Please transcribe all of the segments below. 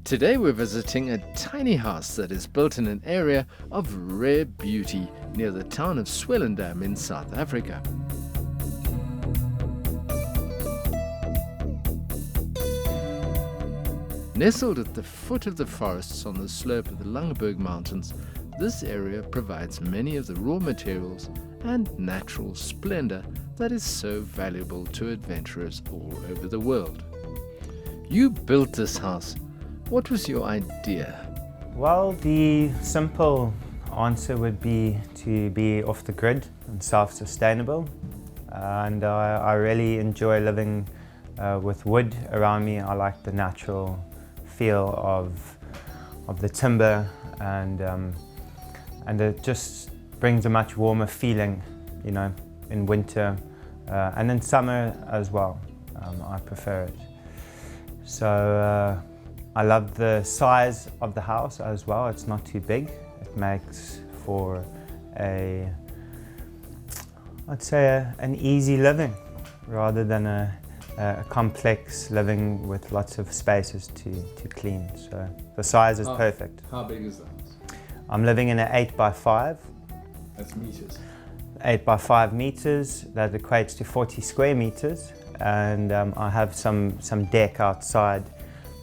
Today we're visiting a tiny house that is built in an area of rare beauty near the town of Swellendam in South Africa. Nestled at the foot of the forests on the slope of the Langeberg Mountains, this area provides many of the raw materials and natural splendor that is so valuable to adventurers all over the world. You built this house. What was your idea? Well, the simple answer would be to be off the grid and self-sustainable. And I really enjoy living with wood around me. I like the natural feel of the timber, and it just brings a much warmer feeling, you know, in winter and in summer as well. I prefer it. So I love the size of the house as well. It's not too big. It makes for an easy living rather than a complex living with lots of spaces to clean. So the size is perfect. How big is the house? I'm living in an 8x5. That's meters. 8x5 meters. That equates to 40 square meters. And I have some deck outside,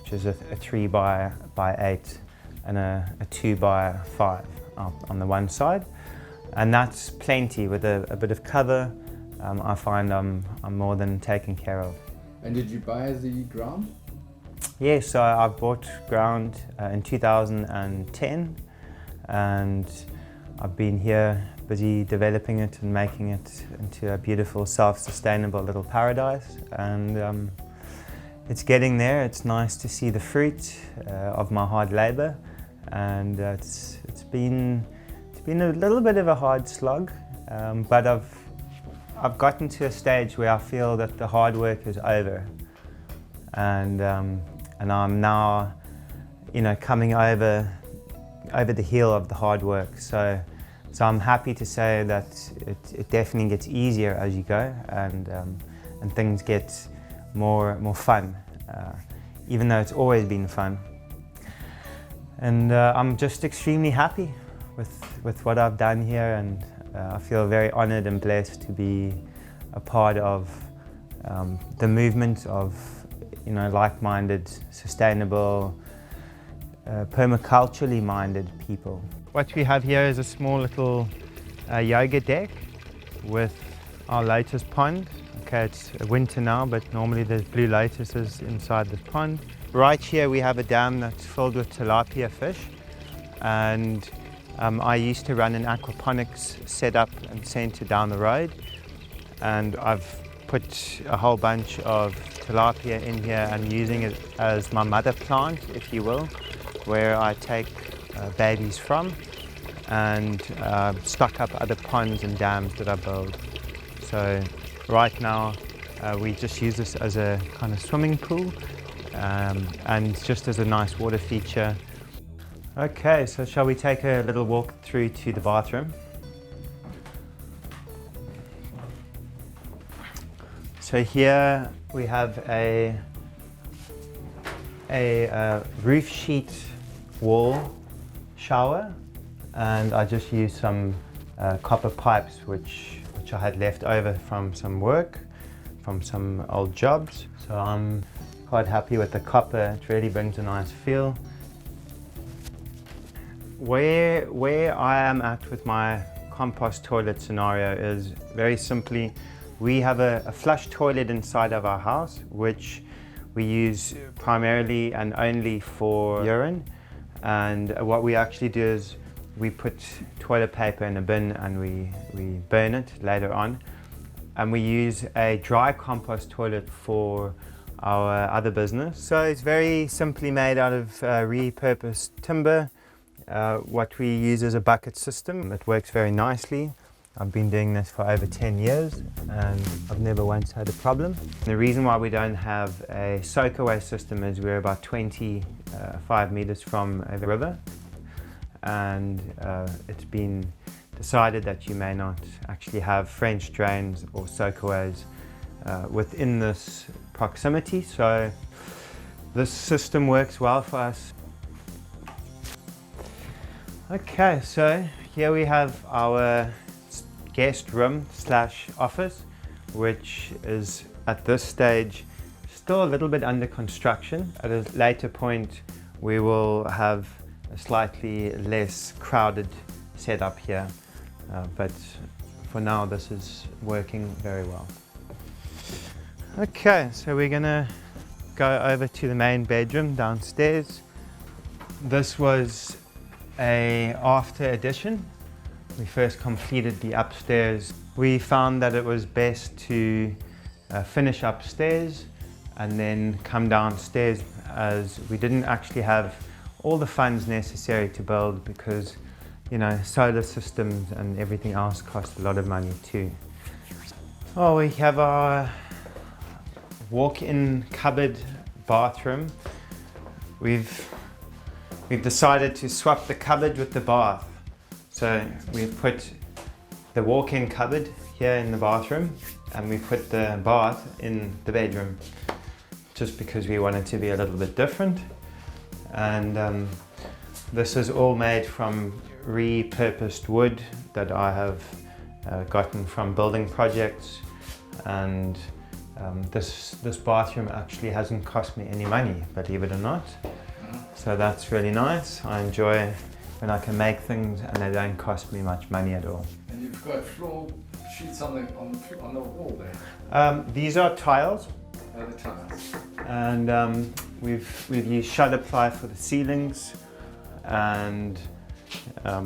which is a 3x8 and a 2x5 on the one side. And that's plenty. With a bit of cover, I find I'm more than taken care of. And did you buy the ground? Yes, so I bought ground in 2010, and I've been here busy developing it and making it into a beautiful self-sustainable little paradise. And it's getting there. It's nice to see the fruit of my hard labor, and it's been a little bit of a hard slog, but I've gotten to a stage where I feel that the hard work is over, and I'm now, you know, coming over the hill of the hard work. So I'm happy to say that it definitely gets easier as you go, and things get more fun, even though it's always been fun. And I'm just extremely happy with what I've done here, and I feel very honored and blessed to be a part of the movement of, you know, like-minded, sustainable, permaculturally minded people. What we have here is a small little yoga deck with our lotus pond. Okay, it's winter now, but normally there's blue lotuses inside the pond. Right here we have a dam that's filled with tilapia fish, and I used to run an aquaponics setup and center down the road, and I've put a whole bunch of tilapia in here and using it as my mother plant, if you will, where I take babies from and stock up other ponds and dams that I build. So right now we just use this as a kind of swimming pool, and just as a nice water feature. Okay, so shall we take a little walk through to the bathroom? So here we have a roof sheet wall shower, and I just used some copper pipes which I had left over from some work, from some old jobs. So I'm quite happy with the copper. It really brings a nice feel. Where I am at with my compost toilet scenario is very simply, we have a flush toilet inside of our house, which we use primarily and only for urine. And what we actually do is we put toilet paper in a bin and we burn it later on. And we use a dry compost toilet for our other business. So it's very simply made out of repurposed timber. What we use is a bucket system. It works very nicely. I've been doing this for over 10 years and I've never once had a problem. The reason why we don't have a soak-away system is we're about 25 meters from a river, and it's been decided that you may not actually have French drains or soak-aways within this proximity. So This system works well for us. Okay, so here we have our guest room slash office, which is at this stage still a little bit under construction. At a later point we will have a slightly less crowded setup here, but for now this is working very well. Okay, so we're gonna go over to the main bedroom downstairs. This was a after addition. We first completed the upstairs. We found that it was best to finish upstairs and then come downstairs, as we didn't actually have all the funds necessary to build, because solar systems and everything else cost a lot of money too. Oh, we have our walk-in cupboard bathroom. We've decided to swap the cupboard with the bath. So we've put the walk-in cupboard here in the bathroom, and we put the bath in the bedroom, just because we want it to be a little bit different. And this is all made from repurposed wood that I have gotten from building projects, and this bathroom actually hasn't cost me any money, believe it or not. So that's really nice. I enjoy when I can make things and they don't cost me much money at all. And you've got floor sheets on the wall there? These are tiles. Oh, the tiles. And we've used shutter ply for the ceilings, and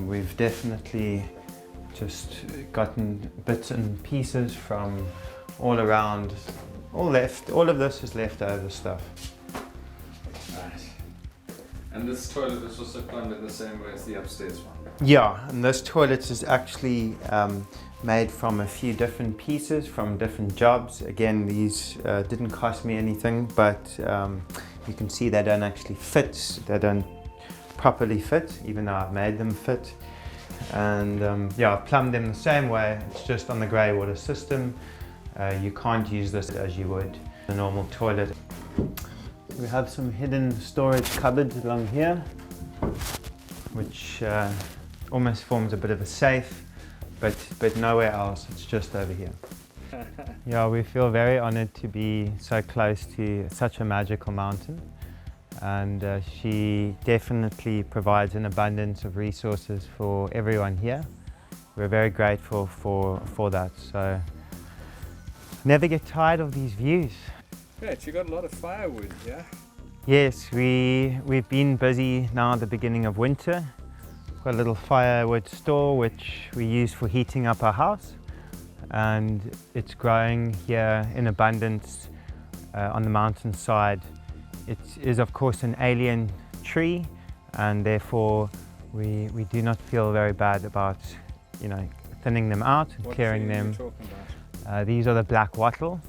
we've definitely just gotten bits and pieces from all around. All of this is leftover stuff. Right. And this toilet is also plumbed in the same way as the upstairs one? Yeah, and this toilet is actually made from a few different pieces from different jobs. Again, these didn't cost me anything, but you can see they don't actually fit. They don't properly fit, even though I've made them fit. And yeah, I've plumbed them the same way. It's just on the grey water system. You can't use this as you would a normal toilet. We have some hidden storage cupboards along here, which almost forms a bit of a safe, but nowhere else. It's just over here. Yeah, we feel very honored to be so close to such a magical mountain, and she definitely provides an abundance of resources for everyone here. We're very grateful for that. So never get tired of these views. Great, you got a lot of firewood, yeah? Yes, we've been busy now at the beginning of winter. We've got a little firewood store which we use for heating up our house, and it's growing here in abundance on the mountainside. It is of course an alien tree, and therefore we do not feel very bad about thinning them out and clearing them. These are the black wattle,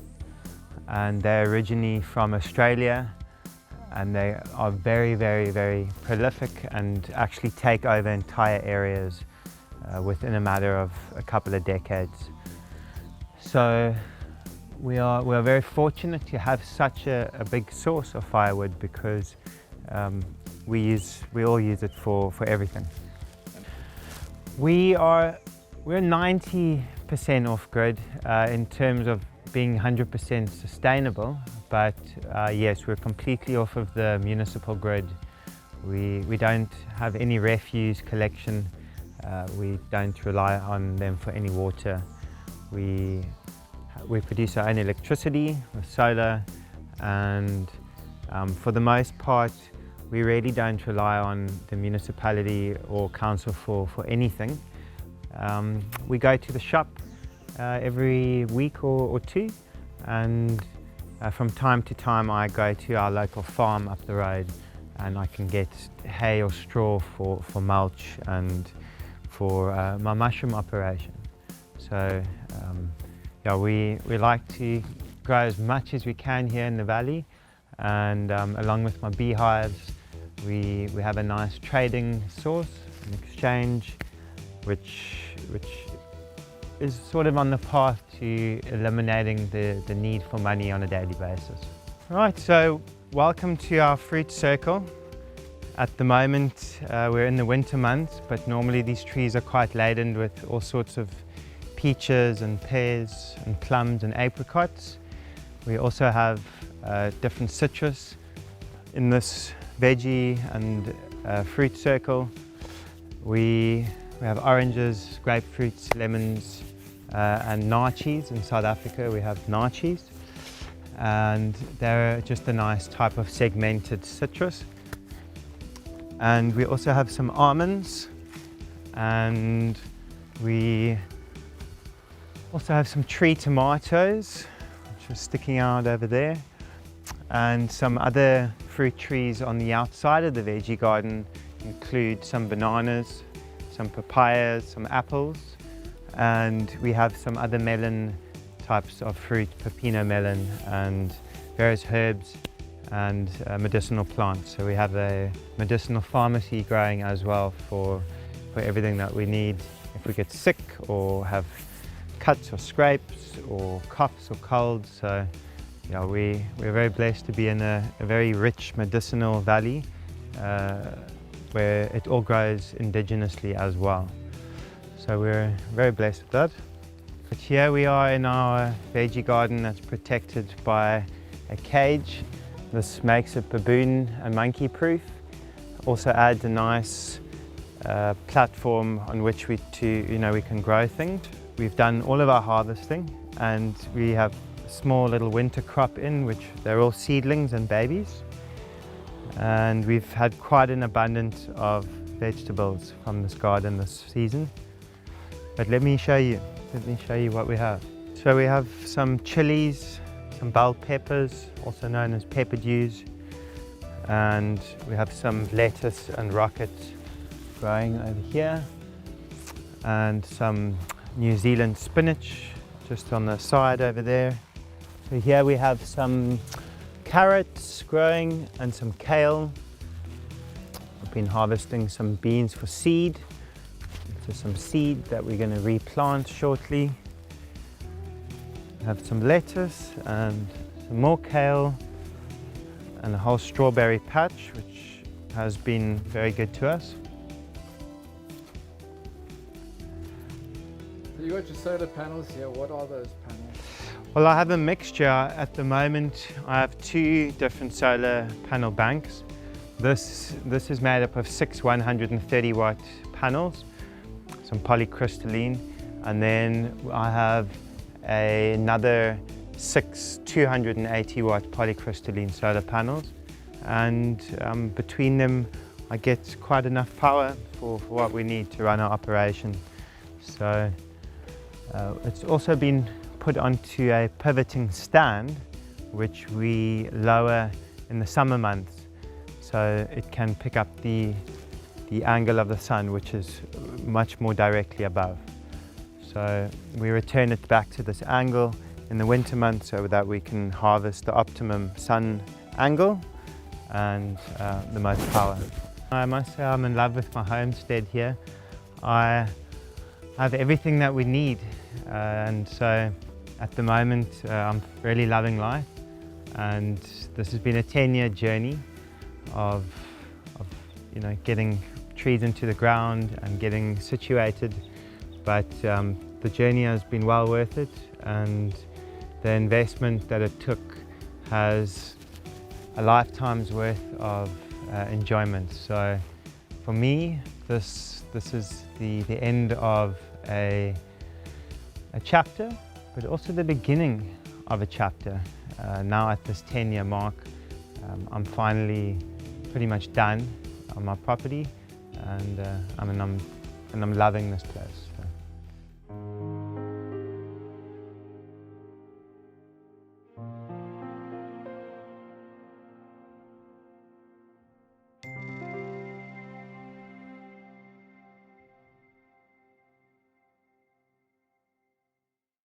and they're originally from Australia, and they are very, very, very prolific and actually take over entire areas within a matter of a couple of decades. So we are very fortunate to have such a big source of firewood, because we all use it for everything. We're 90% off-grid in terms of being 100% sustainable, but yes, we're completely off of the municipal grid. We don't have any refuse collection. We don't rely on them for any water. We produce our own electricity with solar, and for the most part we really don't rely on the municipality or council for anything. We go to the shop every week or two, and from time to time I go to our local farm up the road, and I can get hay or straw for mulch and for my mushroom operation. So yeah, we like to grow as much as we can here in the valley, and along with my beehives we have a nice trading source, an exchange, which is sort of on the path to eliminating the need for money on a daily basis. Right, so welcome to our fruit circle. At the moment we're in the winter months, but normally these trees are quite laden with all sorts of peaches and pears and plums and apricots. We also have different citrus in this veggie and fruit circle. We have oranges, grapefruits, lemons and naartjies. In South Africa we have naartjies, and they're just a nice type of segmented citrus. And we also have some almonds, and we also have some tree tomatoes, which are sticking out over there, and some other fruit trees on the outside of the veggie garden include some bananas, some papayas, some apples, and we have some other melon types of fruit, pepino melon, and various herbs and medicinal plants. So we have a medicinal pharmacy growing as well for everything that we need if we get sick or have cuts or scrapes or coughs or colds. So yeah, we're very blessed to be in a very rich medicinal valley where it all grows indigenously as well. So we're very blessed with that. But here we are in our veggie garden that's protected by a cage. This makes it baboon and monkey proof. Also adds a nice platform on which we can grow things. We've done all of our harvesting, and we have a small little winter crop in, which they're all seedlings and babies. And we've had quite an abundance of vegetables from this garden this season. But let me show you what we have. So we have some chilies, some bell peppers, also known as pepper dews, and we have some lettuce and rockets growing over here, and some New Zealand spinach just on the side over there. So here we have some carrots growing and some kale. I've been harvesting some beans for seed. So some seed that we're going to replant shortly. We have some lettuce and some more kale and a whole strawberry patch, which has been very good to us. So you got your solar panels here. What are those panels? Well, I have a mixture. At the moment I have 2 different solar panel banks. This is made up of 6 130 watt panels, some polycrystalline, and then I have another 6 280 watt polycrystalline solar panels, and between them I get quite enough power for what we need to run our operation. So it's also been put onto a pivoting stand, which we lower in the summer months, so it can pick up the angle of the sun, which is much more directly above. So we return it back to this angle in the winter months so that we can harvest the optimum sun angle and the most power. I must say I'm in love with my homestead here. I have everything that we need, and so at the moment I'm really loving life, and this has been a 10-year journey of getting trees into the ground and getting situated, but the journey has been well worth it, and the investment that it took has a lifetime's worth of enjoyment. So for me, this is the end of a chapter, but also the beginning of a chapter. Now at this 10-year mark, I'm finally pretty much done on my property, and I'm loving this place.